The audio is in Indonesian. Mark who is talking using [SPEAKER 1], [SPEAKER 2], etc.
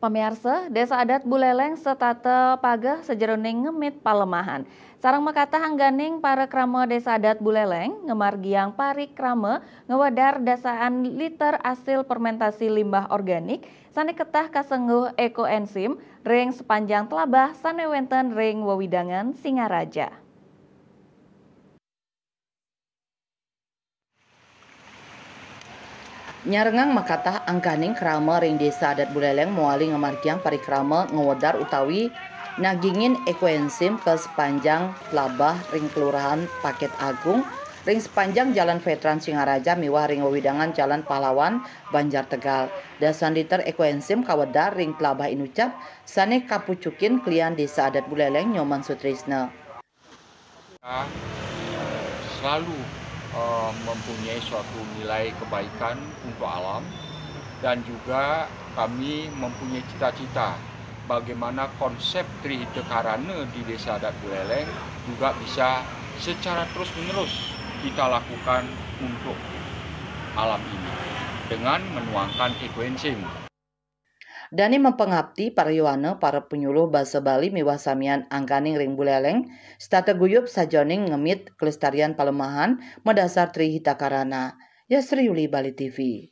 [SPEAKER 1] Pamirsa, Desa Adat Buleleng setata pagah sejeroning ngemit palemahan. Sarang makata hangganing para krama Desa Adat Buleleng ngemargiang parikrama ngewadar dasaan liter hasil fermentasi limbah organik sane ketah kasengguh ekoenzim ring sepanjang telabah sane wenten ring wewidangan Singaraja.
[SPEAKER 2] Nyarengang makatah angkaning krama ring Desa Adat Buleleng muali ngamargiang parikrama ngewedar utawi nagingin ekoenzim ke sepanjang labah ring kelurahan Paket Agung ring sepanjang Jalan Veteran Singaraja miwah ring wewidangan Jalan Pahlawan Banjar Tegal. Dasan liter ekoenzim kawedar ring telabah inucap sane kapucukin klian Desa Adat Buleleng Nyoman Sutrisna.
[SPEAKER 3] Selalu mempunyai suatu nilai kebaikan untuk alam, dan juga kami mempunyai cita-cita bagaimana konsep Trihita Karana di Desa Adat Buleleng juga bisa secara terus-menerus kita lakukan untuk alam ini dengan menuangkan ekoenzim.
[SPEAKER 2] Dani mempengabdi para yuwana para penyuluh basa Bali miwah samian angkaning ring Buleleng stata guyup sajoning ngemit kelestarian palemahan medasar Trihita Karana. Yasri Yuli, Bali TV.